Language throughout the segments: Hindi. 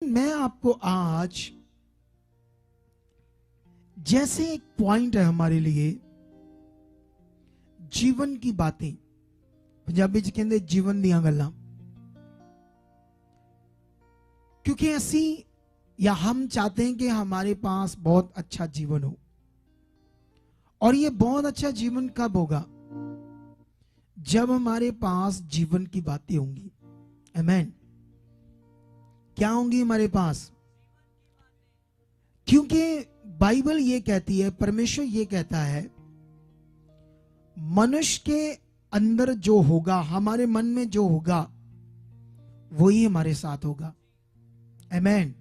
लेकिन मैं आपको आज जैसे एक पॉइंट है हमारे लिए, जीवन की बातें, पंजाबी च कहते जीवन दियां गल्लां, क्योंकि ऐसी या हम चाहते हैं कि हमारे पास बहुत अच्छा जीवन हो। और ये बहुत अच्छा जीवन कब होगा? जब हमारे पास जीवन की बातें होंगी। आमीन। क्या होंगी हमारे पास? क्योंकि बाइबल ये कहती है, परमेश्वर ये कहता है, मनुष्य के अंदर जो होगा, हमारे मन में जो होगा, वही हमारे साथ होगा। आमीन।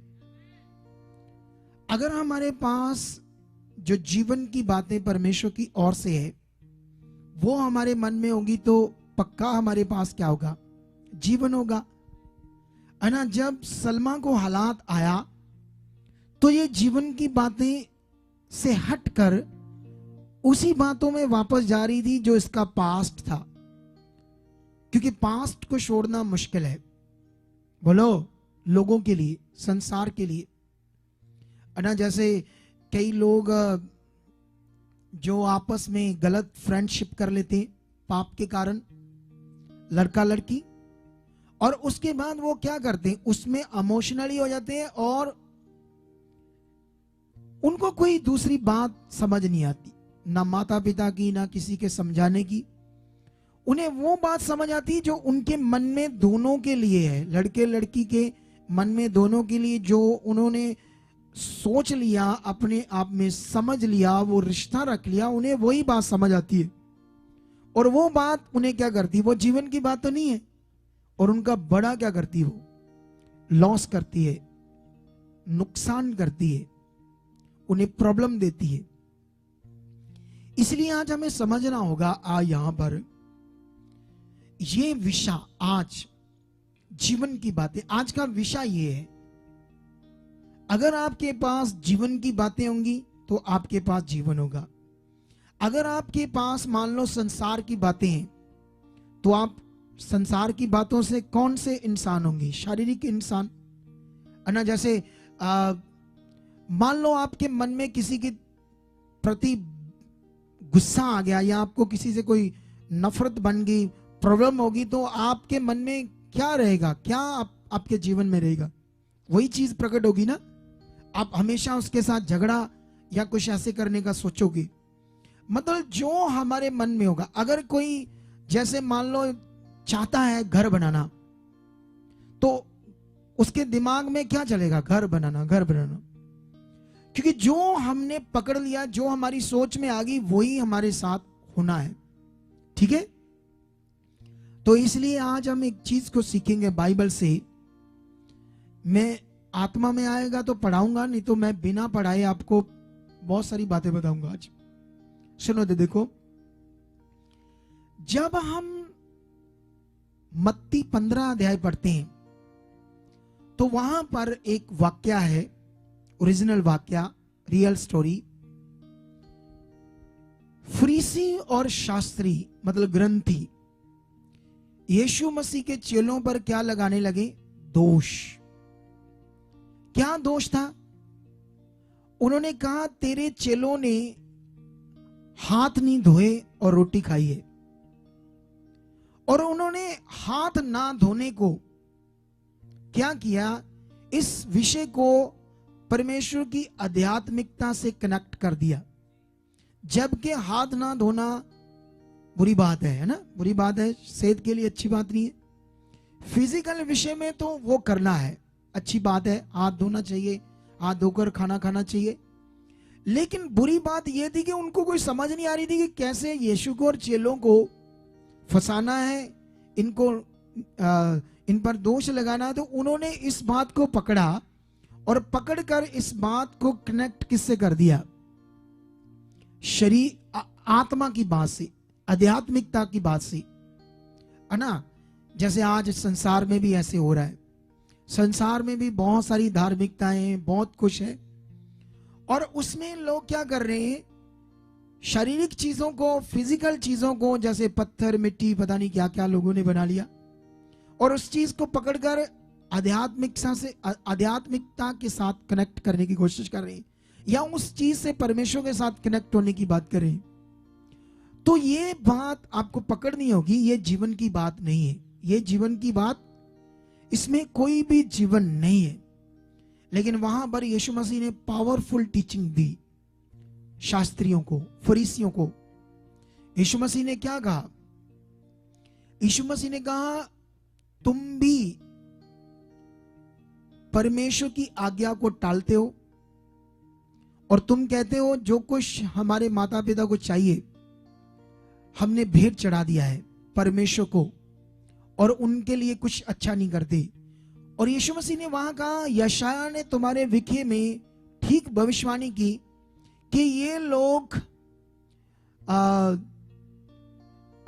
अगर हमारे पास जो जीवन की बातें परमेश्वर की ओर से है वो हमारे मन में होगी तो पक्का हमारे पास क्या होगा? जीवन होगा, है ना। जब सलमा को हालात आया तो ये जीवन की बातें से हटकर उसी बातों में वापस जा रही थी जो इसका पास्ट था, क्योंकि पास्ट को छोड़ना मुश्किल है। बोलो, लोगों के लिए, संसार के लिए, है ना। जैसे कई लोग जो आपस में गलत फ्रेंडशिप कर लेते हैं पाप के कारण, लड़का लड़की, और उसके बाद वो क्या करते हैं, उसमें इमोशनली हो जाते हैं और उनको कोई दूसरी बात समझ नहीं आती, ना माता पिता की, ना किसी के समझाने की। उन्हें वो बात समझ आती जो उनके मन में दोनों के लिए है, लड़के लड़की के मन में दोनों के लिए जो उन्होंने सोच लिया, अपने आप में समझ लिया, वो रिश्ता रख लिया, उन्हें वही बात समझ आती है। और वो बात उन्हें क्या करती है? वो जीवन की बात तो नहीं है। और उनका बड़ा क्या करती है? वो लॉस करती है, नुकसान करती है, उन्हें प्रॉब्लम देती है। इसलिए आज हमें समझना होगा, यहां पर ये विषय, आज जीवन की बातें, आज का विषय ये है। अगर आपके पास जीवन की बातें होंगी तो आपके पास जीवन होगा। अगर आपके पास मान लो संसार की बातें हैं तो आप संसार की बातों से कौन से इंसान होंगे? शारीरिक इंसान, है ना। जैसे मान लो आपके मन में किसी के प्रति गुस्सा आ गया या आपको किसी से कोई नफरत बन गई, प्रॉब्लम होगी, तो आपके मन में क्या रहेगा? क्या आपके जीवन में रहेगा? वही चीज प्रकट होगी ना। आप हमेशा उसके साथ झगड़ा या कुछ ऐसे करने का सोचोगे। मतलब जो हमारे मन में होगा। अगर कोई जैसे मान लो चाहता है घर बनाना, तो उसके दिमाग में क्या चलेगा? घर बनाना, घर बनाना। क्योंकि जो हमने पकड़ लिया, जो हमारी सोच में आ गई, वही हमारे साथ होना है। ठीक है। तो इसलिए आज हम एक चीज को सीखेंगे बाइबल से। मैं आत्मा में आएगा तो पढ़ाऊंगा, नहीं तो मैं बिना पढ़ाए आपको बहुत सारी बातें बताऊंगा आज। सुनो दे, देखो, जब हम मत्ती 15 अध्याय पढ़ते हैं तो वहां पर एक वाक्य है, ओरिजिनल वाक्य, रियल स्टोरी। फरीसी और शास्त्री मतलब ग्रंथी यीशु मसीह के चेलों पर क्या लगाने लगे? दोष। क्या दोष था? उन्होंने कहा तेरे चेलों ने हाथ नहीं धोए और रोटी खाई है। और उन्होंने हाथ ना धोने को क्या किया? इस विषय को परमेश्वर की आध्यात्मिकता से कनेक्ट कर दिया, जबकि हाथ ना धोना बुरी बात है ना, बुरी बात है, सेहत के लिए अच्छी बात नहीं है। फिजिकल विषय में तो वो करना है, अच्छी बात है, हाथ धोना चाहिए, हाथ धोकर खाना खाना चाहिए। लेकिन बुरी बात यह थी कि उनको कोई समझ नहीं आ रही थी कि कैसे यीशु को और चेलों को फंसाना है, इनको इन पर दोष लगाना है। तो उन्होंने इस बात को पकड़ा और पकड़कर इस बात को कनेक्ट किससे कर दिया? शरीर, आत्मा की बात से, आध्यात्मिकता की बात से, है ना। जैसे आज संसार में भी ऐसे हो रहा है। संसार में भी बहुत सारी धार्मिकताएं, बहुत कुछ है, और उसमें लोग क्या कर रहे हैं? शारीरिक चीजों को, फिजिकल चीजों को, जैसे पत्थर, मिट्टी, पता नहीं क्या क्या लोगों ने बना लिया, और उस चीज को पकड़कर आध्यात्मिकता के साथ कनेक्ट करने की कोशिश कर रहे हैं, या उस चीज से परमेश्वर के साथ कनेक्ट होने की बात कर रहे हैं, तो ये बात आपको पकड़नी होगी। ये जीवन की बात नहीं है, ये जीवन की बात, इसमें कोई भी जीवन नहीं है। लेकिन वहां पर यीशु मसीह ने पावरफुल टीचिंग दी शास्त्रियों को, फरीसियों को। यीशु मसीह ने क्या कहा? यीशु मसीह ने कहा, तुम भी परमेश्वर की आज्ञा को टालते हो और तुम कहते हो जो कुछ हमारे माता पिता को चाहिए हमने भेंट चढ़ा दिया है परमेश्वर को, और उनके लिए कुछ अच्छा नहीं करते। और यीशु मसीह ने वहां कहा, यशायाह ने तुम्हारे विखे में ठीक भविष्यवाणी की कि ये लोग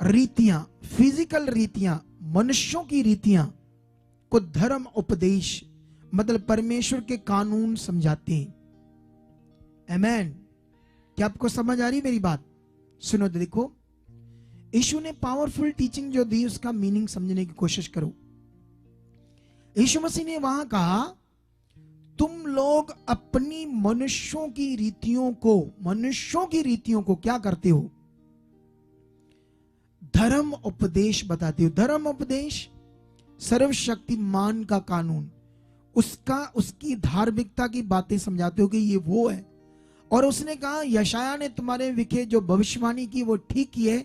रीतियां, फिजिकल रीतियां, मनुष्यों की रीतियां को धर्म उपदेश, मतलब परमेश्वर के कानून समझाते हैं। आमेन। क्या आपको समझ आ रही मेरी बात? सुनो तो देखो, यीशु ने पावरफुल टीचिंग जो दी उसका मीनिंग समझने की कोशिश करो। यीशु मसीह ने वहां कहा, तुम लोग अपनी मनुष्यों की रीतियों को क्या करते हो? धर्म उपदेश बताते हो। धर्म उपदेश सर्वशक्तिमान का कानून, उसकी धार्मिकता की बातें समझाते हो कि ये वो है। और उसने कहा, यशायाह ने तुम्हारे विखे जो भविष्यवाणी की वो ठीक की है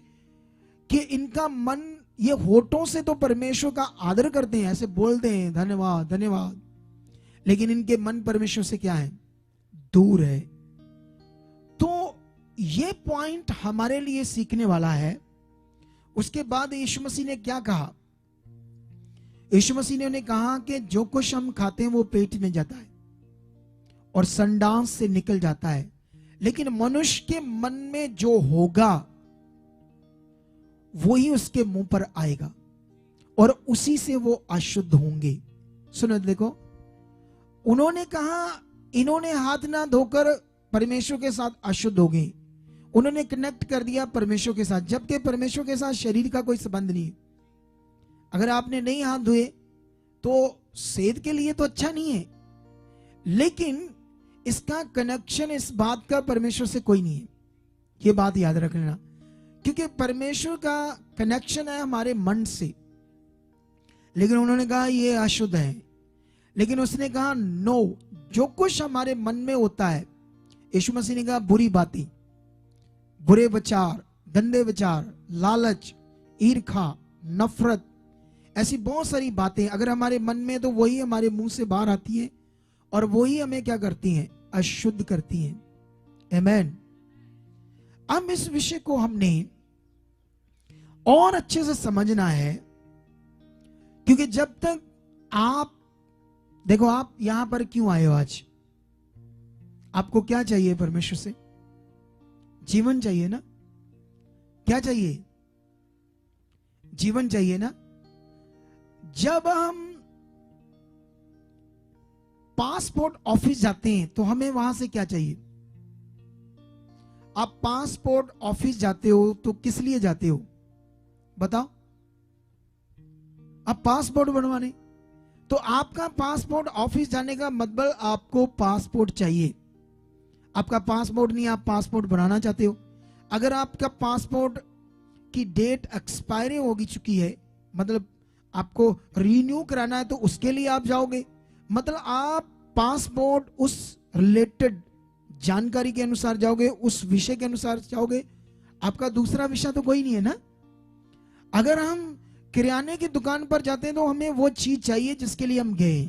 कि इनका मन, ये होठों से तो परमेश्वर का आदर करते हैं, ऐसे बोलते हैं धन्यवाद धन्यवाद, लेकिन इनके मन परमेश्वर से क्या है? दूर है। तो ये पॉइंट हमारे लिए सीखने वाला है। उसके बाद यीशु मसीह ने क्या कहा? यीशु मसीह ने उन्हें कहा कि जो कुछ हम खाते हैं वो पेट में जाता है और संडास से निकल जाता है, लेकिन मनुष्य के मन में जो होगा वही उसके मुंह पर आएगा और उसी से वो अशुद्ध होंगे। सुनो देखो, उन्होंने कहा इन्होंने हाथ ना धोकर परमेश्वर के साथ अशुद्ध हो गए। उन्होंने कनेक्ट कर दिया परमेश्वर के साथ, जबकि परमेश्वर के साथ शरीर का कोई संबंध नहीं है। अगर आपने नहीं हाथ धोए तो सेहत के लिए तो अच्छा नहीं है, लेकिन इसका कनेक्शन इस बात का परमेश्वर से कोई नहीं है। ये बात याद रख लेना, क्योंकि परमेश्वर का कनेक्शन है हमारे मन से। लेकिन उन्होंने कहा ये अशुद्ध है, लेकिन उसने कहा नो, जो कुछ हमारे मन में होता है, यीशु मसीह ने कहा बुरी बातें, बुरे विचार, गंदे विचार, लालच, ईर्खा, नफरत, ऐसी बहुत सारी बातें अगर हमारे मन में, तो वही हमारे मुंह से बाहर आती है और वही हमें क्या करती हैं? अशुद्ध करती हैं। आमेन। अब इस विषय को हमने और अच्छे से समझना है, क्योंकि जब तक आप देखो, आप यहां पर क्यों आए हो आज? आपको क्या चाहिए परमेश्वर से? जीवन चाहिए ना? क्या चाहिए? जीवन चाहिए ना? जब हम पासपोर्ट ऑफिस जाते हैं तो हमें वहां से क्या चाहिए? आप पासपोर्ट ऑफिस जाते हो तो किस लिए जाते हो? बताओ। आप पासपोर्ट बनवाने, तो आपका पासपोर्ट ऑफिस जाने का मतलब आपको पासपोर्ट चाहिए। आपका पासपोर्ट नहीं, आप पासपोर्ट बनाना चाहते हो। अगर आपका पासपोर्ट की डेट एक्सपायरी हो चुकी है, मतलब आपको रीन्यू कराना है, तो उसके लिए आप जाओगे। मतलब आप पासपोर्ट उस रिलेटेड जानकारी के अनुसार जाओगे, उस विषय के अनुसार जाओगे। आपका दूसरा विषय तो कोई नहीं है ना। अगर हम किराने की दुकान पर जाते हैं तो हमें वो चीज चाहिए जिसके लिए हम गए।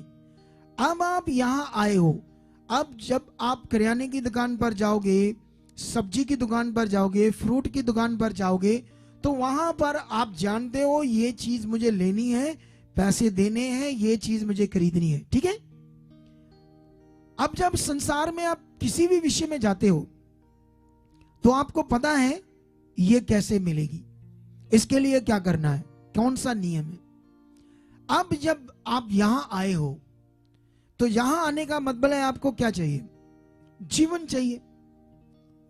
अब आप यहां आए हो, अब जब आप किराने की दुकान पर जाओगे, सब्जी की दुकान पर जाओगे, फ्रूट की दुकान पर जाओगे, तो वहां पर आप जानते हो ये चीज मुझे लेनी है, पैसे देने हैं, ये चीज मुझे खरीदनी है, ठीक है। अब जब संसार में आप किसी भी विषय में जाते हो तो आपको पता है ये कैसे मिलेगी, इसके लिए क्या करना है, कौन सा नियम है। अब जब आप यहां आए हो तो यहां आने का मतलब है आपको क्या चाहिए? जीवन चाहिए।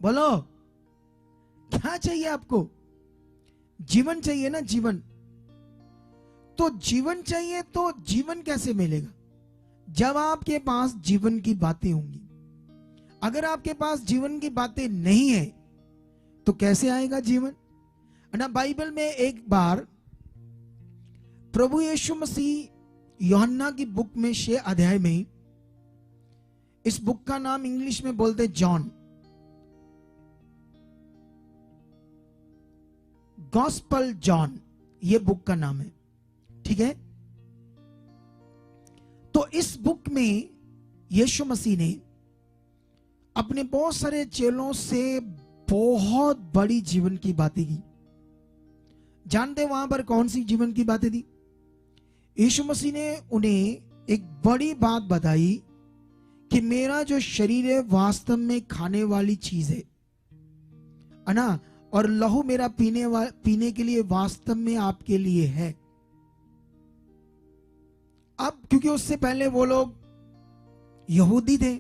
बोलो क्या चाहिए आपको? जीवन चाहिए ना, जीवन। तो जीवन चाहिए तो जीवन कैसे मिलेगा? जब आपके पास जीवन की बातें होंगी। अगर आपके पास जीवन की बातें नहीं है तो कैसे आएगा जीवन? ना बाइबल में एक बार प्रभु यीशु मसीह यूहन्ना की बुक में 6 अध्याय में, इस बुक का नाम इंग्लिश में बोलते जॉन, गॉस्पल जॉन, ये बुक का नाम है, ठीक है। तो इस बुक में यीशु मसीह ने अपने बहुत सारे चेलों से बहुत बड़ी जीवन की बातें की। जानते वहां पर कौन सी जीवन की बातें थी? यीशु मसीह ने उन्हें एक बड़ी बात बताई कि मेरा जो शरीर है वास्तव में खाने वाली चीज है ना, और लहू मेरा पीने के लिए वास्तव में आपके लिए है। अब क्योंकि उससे पहले वो लोग यहूदी थे,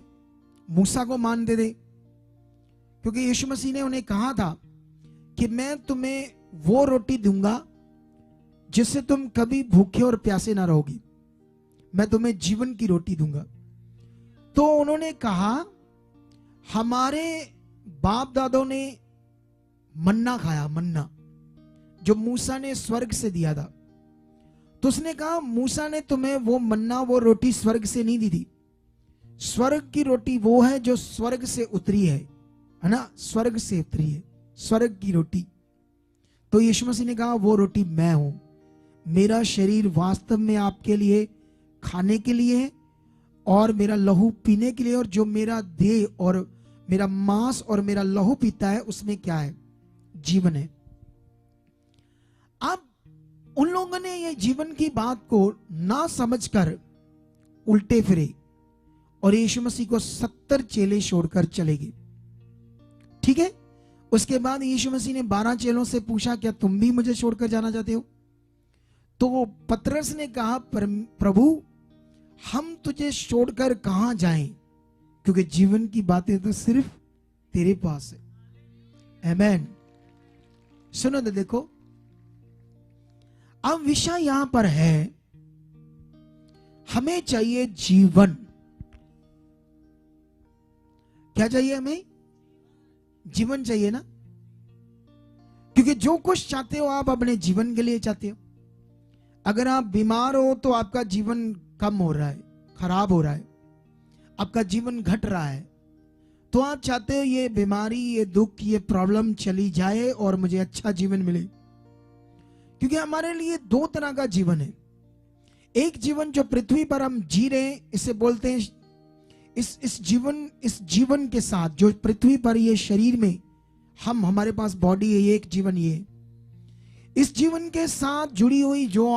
मूसा को मानते थे, क्योंकि यीशु मसीह ने उन्हें कहा था कि मैं तुम्हें वो रोटी दूंगा जिससे तुम कभी भूखे और प्यासे ना रहोगी, मैं तुम्हें जीवन की रोटी दूंगा। तो उन्होंने कहा हमारे बाप दादों ने मन्ना खाया, मन्ना जो मूसा ने स्वर्ग से दिया था। तो उसने कहा मूसा ने तुम्हें वो मन्ना, वो रोटी स्वर्ग से नहीं दी थी। स्वर्ग की रोटी वो है जो स्वर्ग से उतरी है ना, स्वर्ग से उतरी है, स्वर्ग की रोटी। तो यीशु मसीह ने कहा वो रोटी मैं हूं, मेरा शरीर वास्तव में आपके लिए खाने के लिए है और मेरा लहू पीने के लिए, और जो मेरा देह और मेरा मांस और मेरा लहू पीता है उसमें क्या है? जीवन है। अब उन लोगों ने ये जीवन की बात को ना समझकर उल्टे फिरे और यीशु मसीह को 70 चेले छोड़कर चले गए, ठीक है। उसके बाद यीशु मसीह ने 12 चेलों से पूछा क्या तुम भी मुझे छोड़कर जाना चाहते हो? तो पतरस ने कहा प्रभु हम तुझे छोड़कर कहां जाएं, क्योंकि जीवन की बातें तो सिर्फ तेरे पास है। आमेन। सुनो तो देखो, अब विषय यहां पर है हमें चाहिए जीवन। क्या चाहिए? हमें जीवन चाहिए ना, क्योंकि जो कुछ चाहते हो आप अपने जीवन के लिए चाहते हो। अगर आप बीमार हो तो आपका जीवन कम हो रहा है, खराब हो रहा है, आपका जीवन घट रहा है, तो आप चाहते हो ये बीमारी, ये दुख, ये प्रॉब्लम चली जाए और मुझे अच्छा जीवन मिले। क्योंकि हमारे लिए 2 तरह का जीवन है। एक जीवन जो पृथ्वी पर हम जी रहे हैं, इसे बोलते हैं इस जीवन के साथ जो पृथ्वी पर ये शरीर में हमारे पास बॉडी है, ये एक जीवन ये है। इस जीवन के साथ जुड़ी हुई जो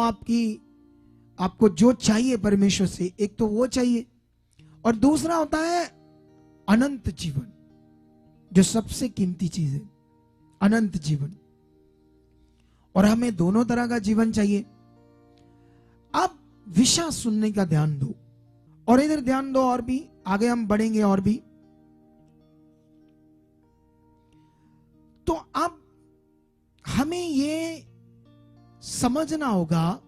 आपको जो चाहिए परमेश्वर से, एक तो वो चाहिए, और दूसरा होता है अनंत जीवन, जो सबसे कीमती चीज है, अनंत जीवन। और हमें दोनों तरह का जीवन चाहिए। अब विषय सुनने का ध्यान दो, और इधर ध्यान दो, और भी आगे हम बढ़ेंगे और भी। तो अब हमें ये समझना होगा,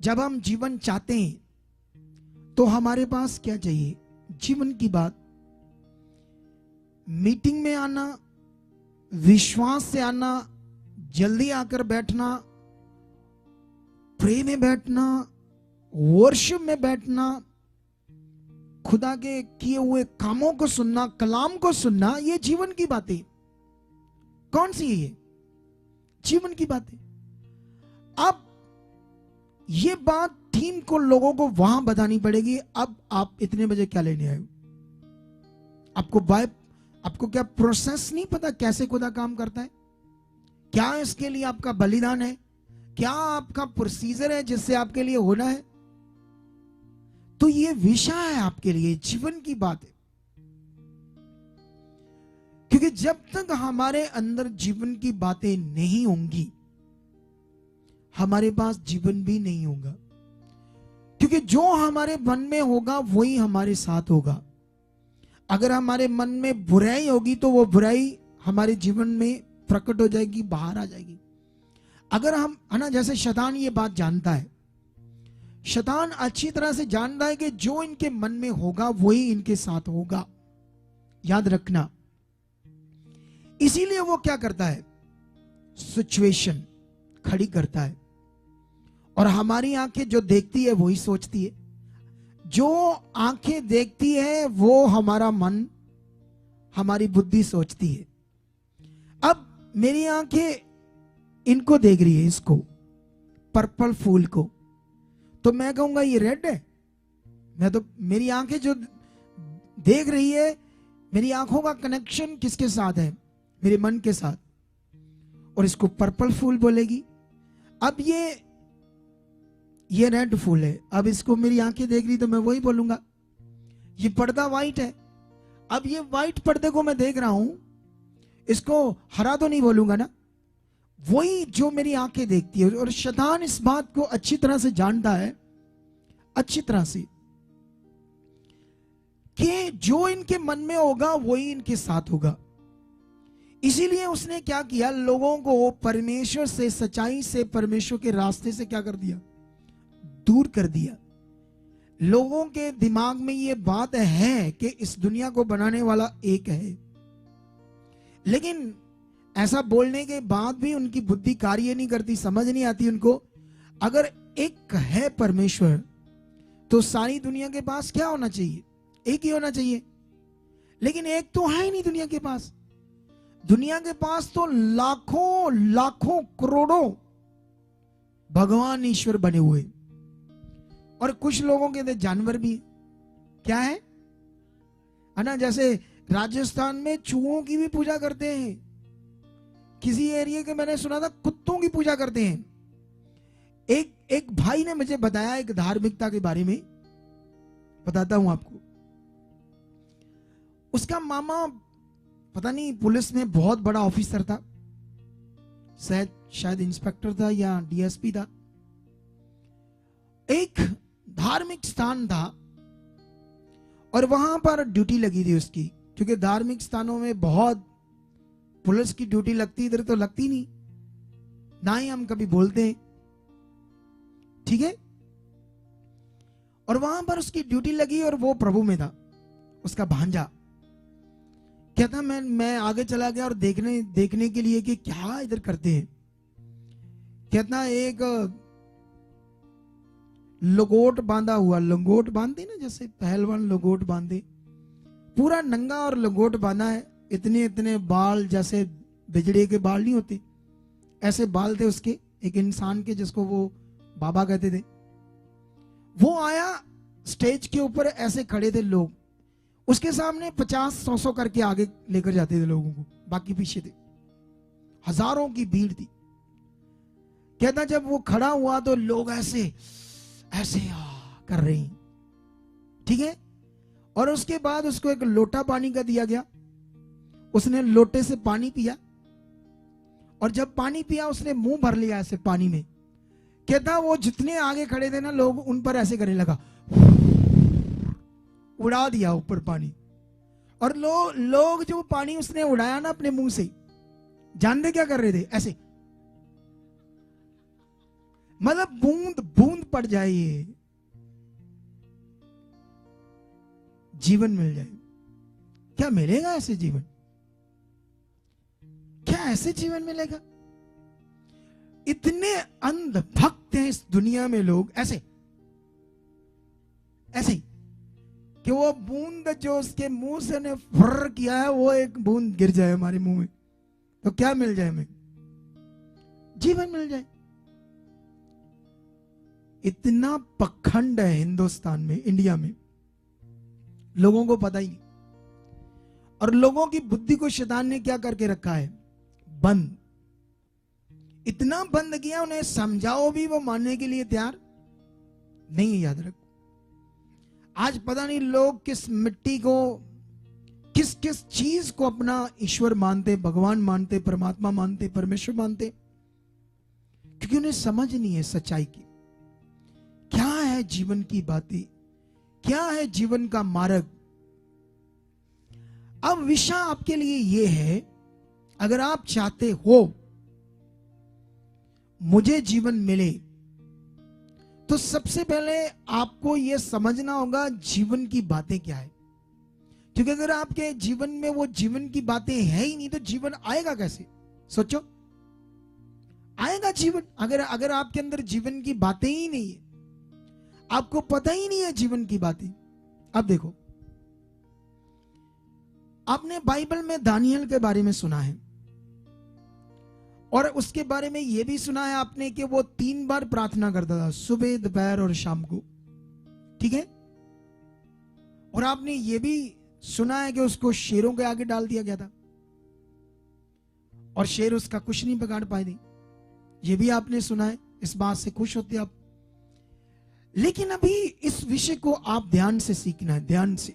जब हम जीवन चाहते हैं तो हमारे पास क्या चाहिए? जीवन की बात। मीटिंग में आना, विश्वास से आना, जल्दी आकर बैठना, प्रे में बैठना, वर्शिप में बैठना, खुदा के किए हुए कामों को सुनना, कलाम को सुनना, ये जीवन की बातें। कौन सी है ये? जीवन की बातें। अब ये बात थीम को लोगों को वहां बतानी पड़ेगी। अब आप इतने बजे क्या लेने आए हो? आपको क्या प्रोसेस नहीं पता कैसे खुदा काम करता है? क्या इसके लिए आपका बलिदान है? क्या आपका प्रोसीजर है जिससे आपके लिए होना है? तो ये विषय है आपके लिए, जीवन की बात है। क्योंकि जब तक हमारे अंदर जीवन की बातें नहीं होंगी, हमारे पास जीवन भी नहीं होगा। क्योंकि जो हमारे मन में होगा वही हमारे साथ होगा। अगर हमारे मन में बुराई होगी तो वो बुराई हमारे जीवन में प्रकट हो जाएगी, बाहर आ जाएगी। अगर हम, है ना, जैसे शैतान ये बात जानता है, शैतान अच्छी तरह से जानता है कि जो इनके मन में होगा वही इनके साथ होगा, याद रखना। इसीलिए वो क्या करता है, सिचुएशन खड़ी करता है, और हमारी आंखें जो देखती है वही सोचती है। जो आंखें देखती है वो हमारा मन, हमारी बुद्धि सोचती है। अब मेरी आंखें इनको देख रही है, इसको, पर्पल फूल को, तो मैं कहूंगा ये रेड है। मैं तो, मेरी आंखें जो देख रही है, मेरी आंखों का कनेक्शन किसके साथ है, मेरे मन के साथ, और इसको पर्पल फूल बोलेगी। अब ये रेड फूल है, अब इसको मेरी आंखें देख रही तो मैं वही बोलूंगा। ये पर्दा व्हाइट है, अब ये व्हाइट पर्दे को मैं देख रहा हूं, इसको हरा तो नहीं बोलूंगा ना, वही जो मेरी आंखें देखती है। और शैतान इस बात को अच्छी तरह से जानता है, अच्छी तरह से, कि जो इनके मन में होगा वही इनके साथ होगा। इसीलिए उसने क्या किया, लोगों को परमेश्वर से, सच्चाई से, परमेश्वर के रास्ते से क्या कर दिया, दूर कर दिया। लोगों के दिमाग में ये बात है कि इस दुनिया को बनाने वाला एक है, लेकिन ऐसा बोलने के बाद भी उनकी बुद्धि कार्य नहीं करती, समझ नहीं आती उनको। अगर एक है परमेश्वर तो सारी दुनिया के पास क्या होना चाहिए, एक ही होना चाहिए, लेकिन एक तो है ही नहीं दुनिया के पास। दुनिया के पास तो लाखों लाखों करोड़ों भगवान ईश्वर बने हुए, और कुछ लोगों के जानवर भी क्या है ना, जैसे राजस्थान में चूहों की भी पूजा करते हैं, किसी एरिया के मैंने सुना था कुत्तों की पूजा करते हैं। एक भाई ने मुझे बताया एक धार्मिकता के बारे में, बताता हूं आपको। उसका मामा पता नहीं पुलिस में बहुत बड़ा ऑफिसर था, शायद इंस्पेक्टर था या डीएसपी था। एक धार्मिक स्थान था और वहां पर ड्यूटी लगी थी उसकी, क्योंकि धार्मिक स्थानों में बहुत पुलिस की ड्यूटी लगती, इधर तो लगती नहीं, ना ही हम कभी बोलते हैं, ठीक है। और वहां पर उसकी ड्यूटी लगी और वो प्रभु में था। उसका भांजा कहता मैं आगे चला गया और देखने के लिए कि क्या इधर करते हैं। कहता एक लंगोट बांधा हुआ, लंगोट बांधते ना जैसे पहलवान लंगोट बांधे, पूरा नंगा और लंगोट बांधा है, इतने इतने बाल जैसे बिजड़े के बाल नहीं होते, ऐसे बाल थे उसके, एक इंसान के, जिसको वो बाबा कहते थे। वो आया स्टेज के ऊपर, ऐसे खड़े थे लोग, उसके सामने 50-100 करके आगे लेकर जाते थे लोगों को, बाकी पीछे थे, हजारों की भीड़ थी। कहता जब वो खड़ा हुआ तो लोग ऐसे ऐसे कर रहे हैं, ठीक है। और उसके बाद उसको एक लोटा पानी का दिया गया, उसने लोटे से पानी पिया, और जब पानी पिया उसने मुंह भर लिया ऐसे पानी में। कहता वो जितने आगे खड़े थे ना लोग, उन पर ऐसे करने लगा, उड़ा दिया ऊपर पानी। और लोग जो पानी उसने उड़ाया ना अपने मुंह से, जानते क्या कर रहे थे, ऐसे, मतलब बूंद बूंद पड़ जाए, ये जीवन मिल जाए। क्या मिलेगा ऐसे जीवन, क्या ऐसे जीवन मिलेगा? इतने अंध भक्त हैं इस दुनिया में लोग, ऐसे ऐसे कि वो बूंद जो उसके मुंह से ने फुर्र किया है, वो एक बूंद गिर जाए हमारे मुंह में, तो क्या मिल जाए हमें, जीवन मिल जाए। इतना पखंड है हिंदुस्तान में, इंडिया में, लोगों को पता ही नहीं। और लोगों की बुद्धि को शैतान ने क्या करके रखा है, बंद। इतना बंद किया, उन्हें समझाओ भी वो मानने के लिए तैयार नहीं है। याद रखो, आज पता नहीं लोग किस मिट्टी को, किस किस चीज को अपना ईश्वर मानते, भगवान मानते, परमात्मा मानते, परमेश्वर मानते, क्योंकि उन्हें समझ नहीं है सच्चाई की। क्या है जीवन की बातें, क्या है जीवन का मार्ग। अब विषय आपके लिए यह है, अगर आप चाहते हो मुझे जीवन मिले, तो सबसे पहले आपको यह समझना होगा जीवन की बातें क्या है। क्योंकि अगर आपके जीवन में वो जीवन की बातें है ही नहीं तो जीवन आएगा कैसे? सोचो, आएगा जीवन अगर आपके अंदर जीवन की बातें ही नहीं है, आपको पता ही नहीं है जीवन की बातें। अब देखो, आपने बाइबल में दानियल के बारे में सुना है और उसके बारे में यह भी सुना है आपने कि वो 3 बार प्रार्थना करता था, सुबह, दोपहर और शाम को। ठीक है? और आपने ये भी सुना है कि उसको शेरों के आगे डाल दिया गया था और शेर उसका कुछ नहीं बिगाड़ पाए थे। ये भी आपने सुना है। इस बात से खुश होते आप। लेकिन अभी इस विषय को आप ध्यान से सीखना है, ध्यान से।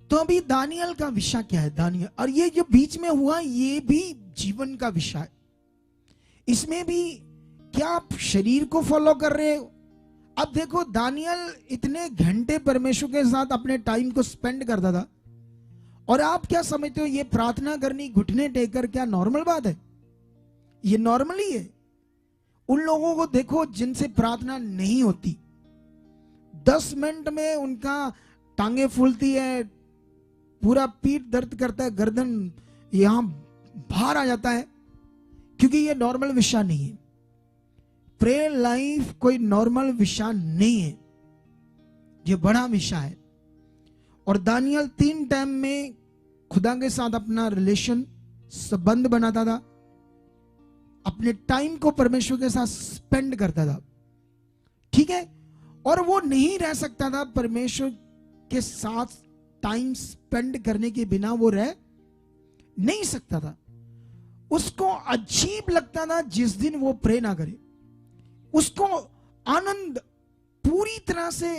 तो अभी दानियल का विषय क्या है? दानियल, और ये जो बीच में हुआ ये भी जीवन का विषय है। इसमें भी क्या आप शरीर को फॉलो कर रहे हो? अब देखो, दानियल इतने घंटे परमेश्वर के साथ अपने टाइम को स्पेंड करता था, और आप क्या समझते हो ये प्रार्थना करनी घुटने टेक कर क्या नॉर्मल बात है? ये नॉर्मल ही है। उन लोगों को देखो जिनसे प्रार्थना नहीं होती, 10 मिनट में उनका टांगे फूलती है, पूरा पीठ दर्द करता है, गर्दन यहां बाहर आ जाता है, क्योंकि ये नॉर्मल विषय नहीं है। प्रेयर लाइफ कोई नॉर्मल विषय नहीं है, ये बड़ा विषय है। और दानियल 3 टाइम में खुदा के साथ अपना रिलेशन संबंध बनाता था, अपने टाइम को परमेश्वर के साथ स्पेंड करता था। ठीक है? और वो नहीं रह सकता था परमेश्वर के साथ टाइम स्पेंड करने के बिना, वो रह नहीं सकता था। उसको अजीब लगता था जिस दिन वो प्रे ना करे। उसको आनंद, पूरी तरह से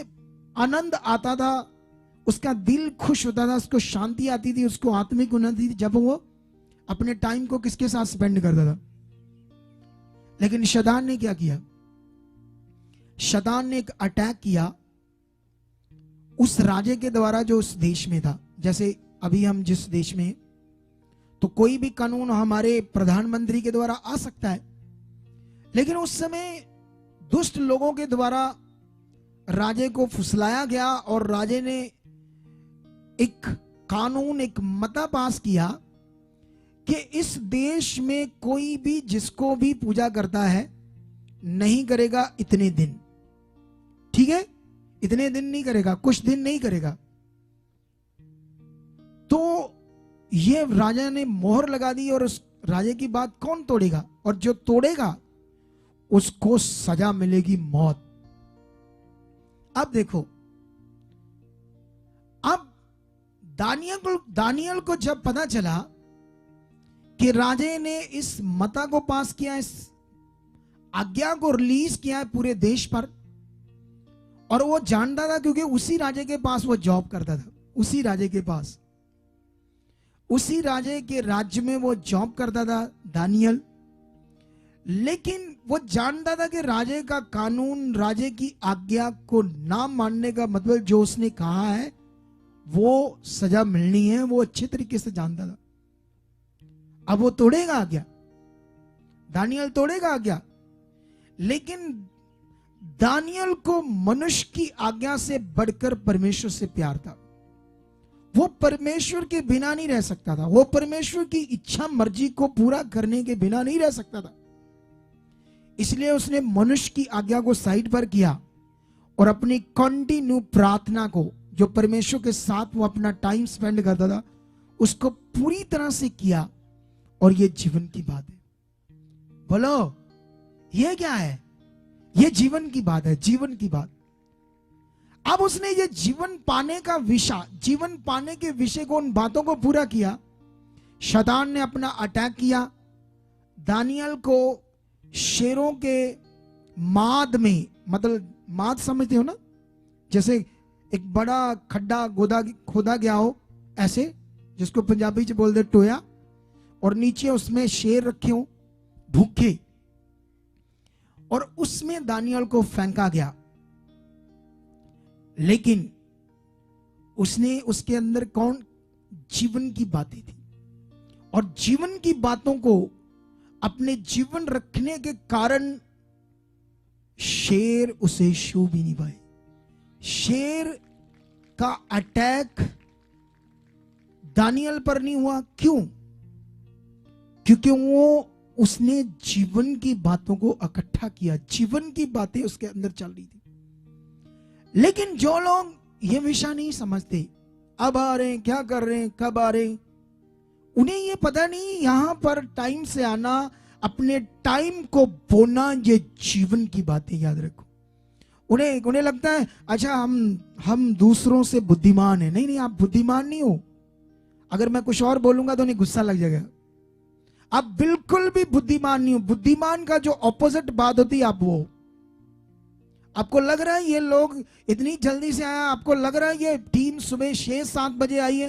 आनंद आता था, उसका दिल खुश होता था, उसको शांति आती थी, उसको आत्मिक उन्नति थी जब वो अपने टाइम को किसके साथ स्पेंड करता था। लेकिन शैतान ने क्या किया? शैतान ने एक अटैक किया उस राजे के द्वारा जो उस देश में था। जैसे अभी हम जिस देश में, तो कोई भी कानून हमारे प्रधानमंत्री के द्वारा आ सकता है, लेकिन उस समय दुष्ट लोगों के द्वारा राजे को फुसलाया गया और राजे ने एक कानून, एक मता पास किया कि इस देश में कोई भी जिसको भी पूजा करता है नहीं करेगा इतने दिन। ठीक है? इतने दिन नहीं करेगा, कुछ दिन नहीं करेगा। तो ये राजा ने मोहर लगा दी, और उस राजे की बात कौन तोड़ेगा? और जो तोड़ेगा उसको सजा मिलेगी, मौत। अब देखो, अब दानियल को जब पता चला कि राजे ने इस मता को पास किया, इस आज्ञा को रिलीज किया है पूरे देश पर, और वो जानता था क्योंकि उसी राजे के पास वो जॉब करता था, उसी राजे के पास, उसी राजे के राज्य में वो जॉब करता था दानियल। लेकिन वो जानता था कि राजे का कानून, राजे की आज्ञा को ना मानने का मतलब जो उसने कहा है वो सजा मिलनी है, वो अच्छे तरीके से जानता था। अब वो तोड़ेगा आज्ञा, दानियल तोड़ेगा आज्ञा। लेकिन दानियल को मनुष्य की आज्ञा से बढ़कर परमेश्वर से प्यार था। वो परमेश्वर के बिना नहीं रह सकता था, वो परमेश्वर की इच्छा मर्जी को पूरा करने के बिना नहीं रह सकता था। इसलिए उसने मनुष्य की आज्ञा को साइड पर किया और अपनी कंटिन्यू प्रार्थना को, जो परमेश्वर के साथ वो अपना टाइम स्पेंड करता था, उसको पूरी तरह से किया। और ये जीवन की बात है। बोलो, ये क्या है? ये जीवन की बात है, जीवन की बात। अब उसने ये जीवन पाने का विषय, जीवन पाने के विषय को, उन बातों को पूरा किया। शैतान ने अपना अटैक किया, दानियल को शेरों के माद में, मतलब माद समझते हो ना, जैसे एक बड़ा खड्डा खोदा गया हो, ऐसे, जिसको पंजाबी च बोलते टोया, और नीचे उसमें शेर रखे हो भूखे, और उसमें दानियल को फेंका गया। लेकिन उसने, उसके अंदर कौन? जीवन की बातें थी। और जीवन की बातों को अपने जीवन रखने के कारण शेर उसे छू भी नहीं पाए। शेर का अटैक दानियल पर नहीं हुआ। क्यों? क्योंकि उसने जीवन की बातों को इकट्ठा किया, जीवन की बातें उसके अंदर चल रही थी। लेकिन जो लोग ये विषय नहीं समझते, अब आ रहे हैं, क्या कर रहे हैं, कब आ रहे हैं, उन्हें ये पता नहीं यहां पर टाइम से आना, अपने टाइम को बोना, ये जीवन की बातें याद रखो। उन्हें लगता है अच्छा हम दूसरों से बुद्धिमान है। नहीं, आप बुद्धिमान नहीं हो। अगर मैं कुछ और बोलूंगा तो उन्हें गुस्सा लग जाएगा। आप बिल्कुल भी बुद्धिमान नहीं हो। बुद्धिमान का जो ऑपोजिट बात होती है आप वो। आपको लग रहा है ये लोग इतनी जल्दी से आया, आपको लग रहा है ये टीम सुबह 6-7 बजे आई है,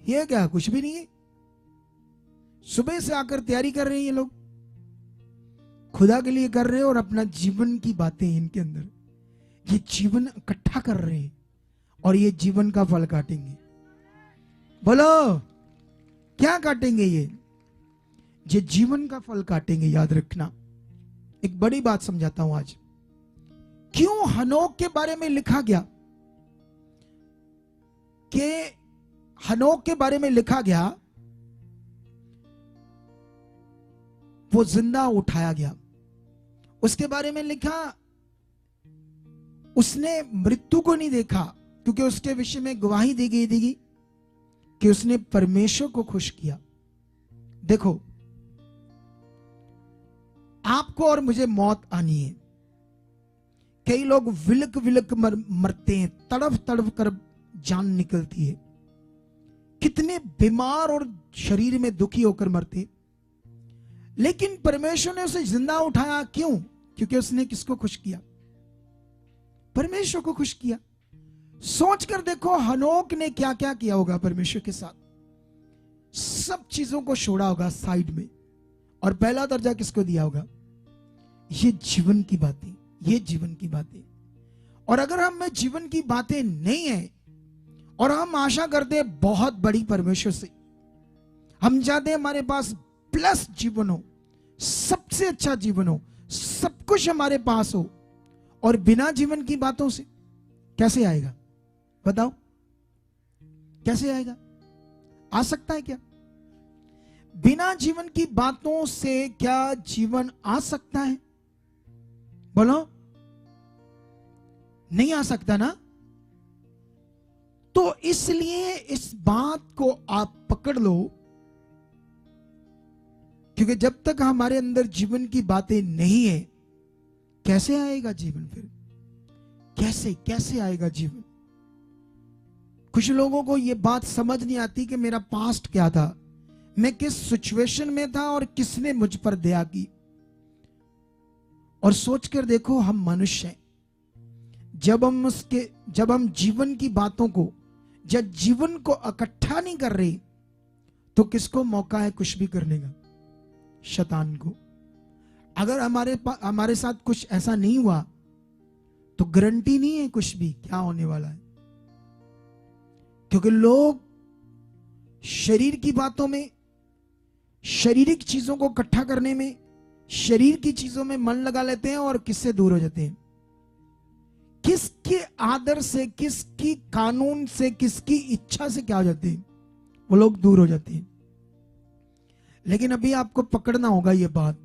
ये क्या? कुछ भी नहीं है। सुबह से आकर तैयारी कर रहे हैं ये लोग, खुदा के लिए कर रहे हैं और अपना जीवन की बातें इनके अंदर, ये जीवन इकट्ठा कर रहे हैं और ये जीवन का फल काटेंगे। बोलो क्या काटेंगे? ये जीवन का फल काटेंगे। याद रखना। एक बड़ी बात समझाता हूं आज। क्यों हनोक के बारे में लिखा गया कि हनोक के बारे में लिखा गया वो जिंदा उठाया गया। उसके बारे में लिखा उसने मृत्यु को नहीं देखा, क्योंकि उसके विषय में गवाही दी गई कि उसने परमेश्वर को खुश किया। देखो, आपको और मुझे मौत आनी है। कई लोग विलक विलक मरते हैं, तड़फ तड़फ कर जान निकलती है। कितने बीमार और शरीर में दुखी होकर मरते। लेकिन परमेश्वर ने उसे जिंदा उठाया। क्यों? क्योंकि उसने किसको खुश किया? परमेश्वर को खुश किया। सोच कर देखो हनोक ने क्या क्या किया होगा परमेश्वर के साथ। सब चीजों को छोड़ा होगा साइड में, और पहला दर्जा किसको दिया होगा? ये जीवन की बातें, ये जीवन की बातें। और अगर हम में जीवन की बातें नहीं है और हम आशा करते हैं बहुत बड़ी परमेश्वर से, हम चाहते हैं हमारे पास प्लस जीवन हो, सबसे अच्छा जीवन हो, सब कुछ हमारे पास हो, और बिना जीवन की बातों से कैसे आएगा? बताओ कैसे आएगा? आ सकता है क्या? बिना जीवन की बातों से क्या जीवन आ सकता है? बोलो, नहीं आ सकता ना। तो इसलिए इस बात को आप पकड़ लो, क्योंकि जब तक हमारे अंदर जीवन की बातें नहीं है, कैसे आएगा जीवन? फिर कैसे आएगा जीवन? कुछ लोगों को यह बात समझ नहीं आती कि मेरा पास्ट क्या था, मैं किस सिचुएशन में था और किसने मुझ पर दया की। और सोचकर देखो, हम मनुष्य हैं। जब हम जीवन की बातों को, जब जीवन को इकट्ठा नहीं कर रहे, तो किसको मौका है कुछ भी करने का? शैतान को। अगर हमारे साथ कुछ ऐसा नहीं हुआ तो गारंटी नहीं है कुछ भी क्या होने वाला है। क्योंकि लोग शरीर की बातों में, शारीरिक चीजों को इकट्ठा करने में, शरीर की चीजों में मन लगा लेते हैं और किससे दूर हो जाते हैं? किसके आदर से, किसकी कानून से, किसकी इच्छा से क्या हो जाते हैं? वो लोग दूर हो जाते हैं। लेकिन अभी आपको पकड़ना होगा ये बात